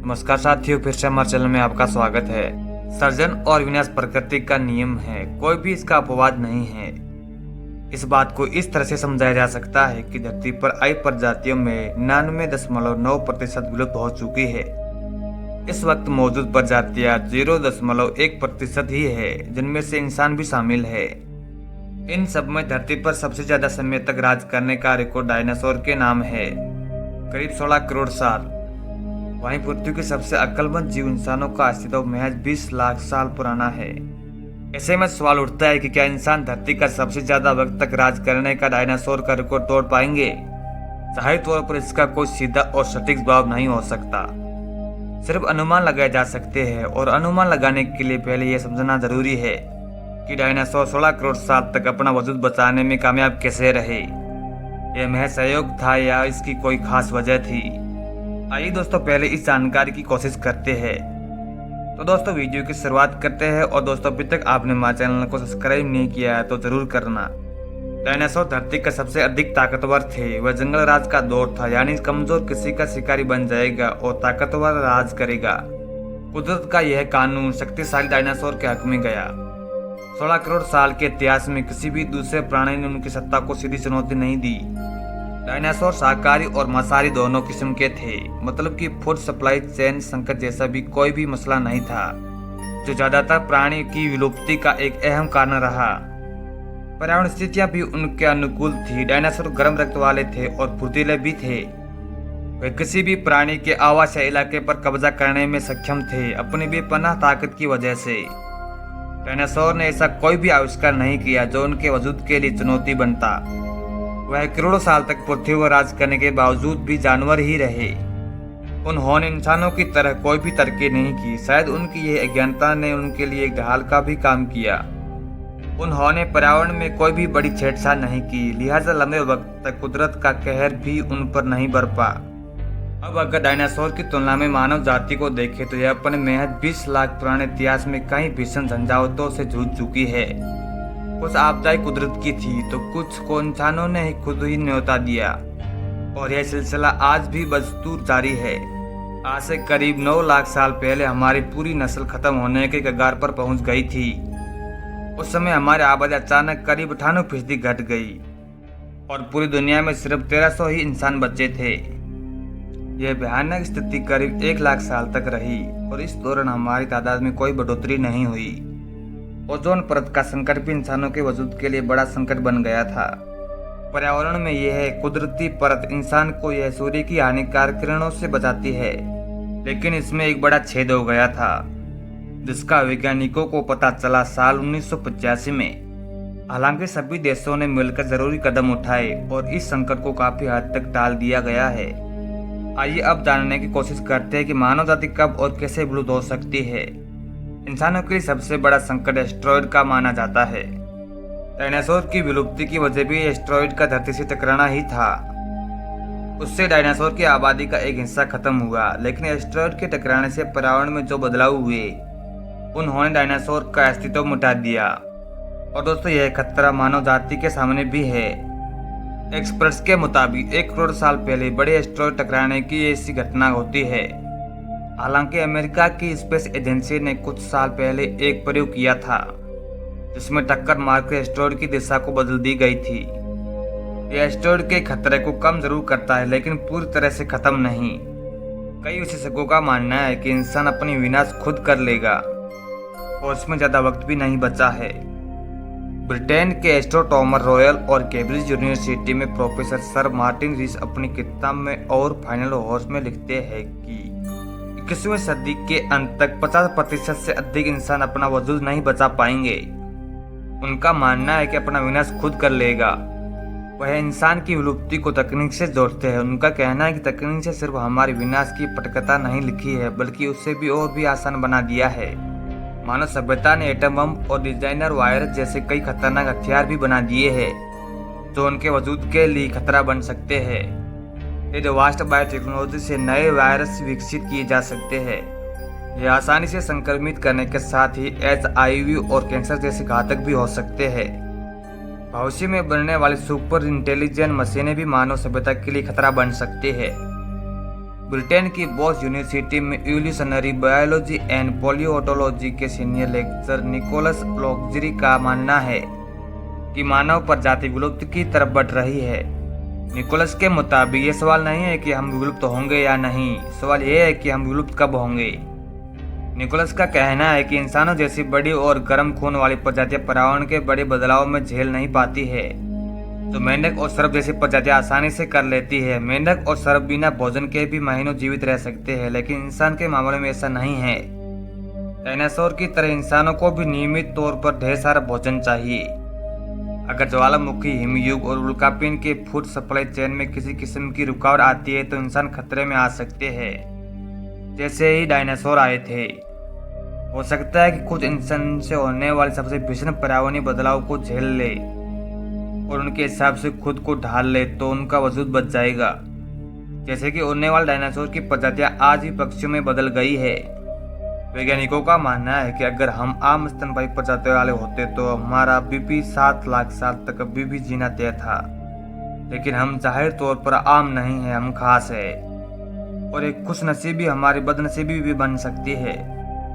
नमस्कार साथियों, फिर से हमारे चैनल में आपका स्वागत है। सर्जन और विनाश प्रकृति का नियम है, कोई भी इसका अपवाद नहीं है। इस बात को इस तरह से समझाया जा सकता है कि धरती पर आई प्रजातियों में 99.9% विलुप्त हो चुकी है। इस वक्त मौजूद प्रजातियां 0.1% ही है, जिनमें से इंसान भी शामिल है। इन सब में धरती पर सबसे ज्यादा समय तक राज करने का रिकॉर्ड डायनासोर के नाम है, करीब 16 करोड़ साल। वहीं पृथ्वी के सबसे अक्लमंद जीव इंसानों का अस्तित्व महज 20 लाख साल पुराना है। ऐसे में सवाल उठता है कि क्या इंसान धरती का सबसे ज्यादा वक्त तक राज करने का डायनासोर का रिकॉर्ड तोड़ पाएंगे? जाहिर तौर पर इसका कोई सीधा और सटीक जवाब नहीं हो सकता, सिर्फ अनुमान लगाए जा सकते हैं। और अनुमान लगाने के लिए पहले यह समझना जरूरी है कि डायनासोर 16 करोड़ साल तक अपना वजूद बचाने में कामयाब कैसे रहे। यह महज सहयोग था या इसकी कोई खास वजह थी? आइए दोस्तों, पहले इस जानकारी की कोशिश करते हैं। तो दोस्तों, वीडियो की शुरुआत करते हैं। और दोस्तों, अभी तक आपने हमारे चैनल को सब्सक्राइब नहीं किया है तो जरूर करना। डायनासोर धरती का सबसे अधिक ताकतवर थे। वह जंगल राज का दौर था, यानी कमजोर किसी का शिकारी बन जाएगा और ताकतवर राज करेगा। कुदरत का यह कानून शक्तिशाली डायनासोर के हक में गया। 16 करोड़ साल के इतिहास में किसी भी दूसरे प्राणी ने उनकी सत्ता को सीधी चुनौती नहीं दी। डायनासोर शाकाहारी और मांसाहारी दोनों किस्म के थे, मतलब कि फूड सप्लाई चेन संकट जैसा भी कोई भी मसला नहीं था, जो ज्यादातर प्राणी की विलुप्ति का एक अहम कारण रहा। पर्यावरण स्थितियां भी उनके अनुकूल थी। डायनासोर गर्म रक्त वाले थे और फुर्तीले भी थे। वे किसी भी प्राणी के आवास या इलाके पर कब्जा करने में सक्षम थे, अपनी बेपनाह ताकत की वजह से। डायनासोर ने ऐसा कोई भी आविष्कार नहीं किया जो उनके वजूद के लिए चुनौती बनता। वह करोड़ों साल तक पृथ्वी पर राज करने के बावजूद भी जानवर ही रहे। उन्होंने इंसानों की तरह कोई भी तरक्की नहीं की। शायद उनकी यह अज्ञानता ने उनके लिए एक ढाल का भी काम किया। उन्होंने पर्यावरण में कोई भी बड़ी छेड़छाड़ नहीं की, लिहाजा लंबे वक्त तक कुदरत का कहर भी उन पर नहीं बरपा। अब अगर डायनासोर की तुलना में मानव जाति को देखें तो यह अपने महज 20 लाख पुराने इतिहास में कई भीषण झंझावातों से जूझ चुकी है। कुछ आपदाएं कुदरत की थी तो कुछ को इंसानों ने ही खुद ही न्योता दिया, और यह सिलसिला आज भी बदस्तूर जारी है। आज से करीब 9 लाख साल पहले हमारी पूरी नस्ल खत्म होने के कगार पर पहुंच गई थी। उस समय हमारी आबादी अचानक करीब 98% घट गई और पूरी दुनिया में सिर्फ 1300 ही इंसान बचे थे। यह भयानक स्थिति करीब 1 लाख साल तक रही और इस दौरान हमारी तादाद में कोई बढ़ोतरी नहीं हुई। ओजोन परत का संकट भी इंसानों के वजूद के लिए बड़ा संकट बन गया था। पर्यावरण में यह कुदरती परत इंसान को यह सूर्य की हानिकारक किरणों से बचाती है, लेकिन इसमें एक बड़ा छेद हो गया था, जिसका वैज्ञानिकों को पता चला साल 1985 में। हालांकि सभी देशों ने मिलकर जरूरी कदम उठाए और इस संकट को काफी हद तक टाल दिया गया है। आइए अब जानने की कोशिश करते हैं कि मानव जाति कब और कैसे विलुप्त हो सकती है। इंसानों के लिए सबसे बड़ा संकट एस्टेरॉयड का माना जाता है। डायनासोर की विलुप्ति की वजह भी एस्टेरॉयड का धरती से टकराना ही था। उससे डायनासोर की आबादी का एक हिस्सा खत्म हुआ, लेकिन एस्टेरॉयड के टकराने से पर्यावरण में जो बदलाव हुए उन्होंने डायनासोर का अस्तित्व मिटा दिया। और दोस्तों, यह खतरा मानव जाति के सामने भी है। एक्सपर्ट्स के मुताबिक 1 करोड़ साल पहले बड़े एस्टेरॉयड टकराने की ऐसी घटना होती है। हालांकि अमेरिका की स्पेस एजेंसी ने कुछ साल पहले एक प्रयोग किया था, जिसमें टक्कर मारकर एस्टेरॉयड की दिशा को बदल दी गई थी। यह एस्टेरॉयड के खतरे को कम जरूर करता है, लेकिन पूरी तरह से खत्म नहीं। कई विशेषज्ञों का मानना है कि इंसान अपनी विनाश खुद कर लेगा और इसमें ज्यादा वक्त भी नहीं बचा है। ब्रिटेन के एस्ट्रोनॉमर रॉयल और कैम्ब्रिज यूनिवर्सिटी में प्रोफेसर सर मार्टिन रीस अपनी किताब में और फाइनल होर्स में लिखते हैं कि 21वीं सदी के अंत तक 50% से अधिक इंसान अपना वजूद नहीं बचा पाएंगे। उनका मानना है कि अपना विनाश खुद कर लेगा। वह इंसान की विलुप्ति को तकनीक से जोड़ते हैं। उनका कहना है कि तकनीक से सिर्फ हमारे विनाश की पटकथा नहीं लिखी है, बल्कि उससे भी और भी आसान बना दिया है। मानव सभ्यता ने एटम बम और डिजाइनर वायरस जैसे कई खतरनाक हथियार भी बना दिए हैं, जो उनके वजूद के लिए खतरा बन सकते हैं। ये वास्ट बायोटेक्नोलॉजी से नए वायरस विकसित किए जा सकते हैं। यह आसानी से संक्रमित करने के साथ ही HIV और कैंसर जैसे घातक भी हो सकते हैं। भविष्य में बनने वाली सुपर इंटेलिजेंट मशीनें भी मानव सभ्यता के लिए खतरा बन सकती है। ब्रिटेन की बॉस यूनिवर्सिटी में इवोल्यूशनरी बायोलॉजी एंड पैलियोंटोलॉजी के सीनियर लेक्चरर निकोलस लॉक्जरी का मानना है कि मानव प्रजाति विलुप्त की तरफ बढ़ रही है। निकोलस के मुताबिक ये सवाल नहीं है कि हम विलुप्त होंगे या नहीं, सवाल ये है कि हम विलुप्त कब होंगे। निकोलस का कहना है कि इंसानों जैसी बड़ी और गर्म खून वाली प्रजातियां पर्यावरण के बड़े बदलाव में झेल नहीं पाती है, तो मेंढक और सर्प जैसी प्रजातियां आसानी से कर लेती है। मेंढक और सर्प बिना भोजन के भी महीनों जीवित रह सकते हैं, लेकिन इंसान के मामले में ऐसा नहीं है। डायनासोर की तरह इंसानों को भी नियमित तौर पर ढेर सारा भोजन चाहिए। अगर ज्वालामुखी, हिमयुग और उल्कापिंड के फूड सप्लाई चेन में किसी किस्म की रुकावट आती है तो इंसान खतरे में आ सकते हैं, जैसे ही डायनासोर आए थे। हो सकता है कि खुद इंसान से होने वाले सबसे भीषण पर्यावरणीय बदलाव को झेल ले और उनके हिसाब से खुद को ढाल ले तो उनका वजूद बच जाएगा। जैसे कि उड़ने वाले डायनासोर की प्रजातियां आज भी पक्षियों में बदल गई है। वैज्ञानिकों का मानना है कि अगर हम आम स्तनपायी प्रजातियों वाले होते तो हमारा अभी भी 7 लाख साल तक अभी भी जीना तय था, लेकिन हम जाहिर तौर पर आम नहीं है, हम खास है और एक खुशनसीबी हमारी बदनसीबी भी बन सकती है।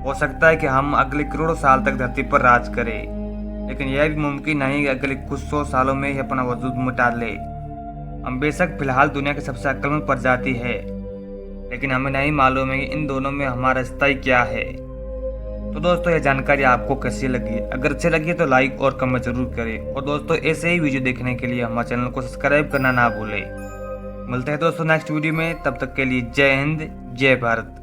हो सकता है कि हम अगले करोड़ों साल तक धरती पर राज करें, लेकिन यह भी मुमकिन नहीं कि अगले कुछ 100 सालों में ही अपना वजूद मिटा ले। हम बेशक फिलहाल दुनिया की सबसे अक्लमंद प्रजाति है, लेकिन हमें नहीं मालूम है कि इन दोनों में हमारा स्थायी क्या है। तो दोस्तों, यह जानकारी आपको कैसी लगी? अगर अच्छी लगी तो लाइक और कमेंट जरूर करें, और दोस्तों ऐसे ही वीडियो देखने के लिए हमारे चैनल को सब्सक्राइब करना ना भूलें। मिलते हैं दोस्तों नेक्स्ट वीडियो में, तब तक के लिए जय हिंद, जय भारत।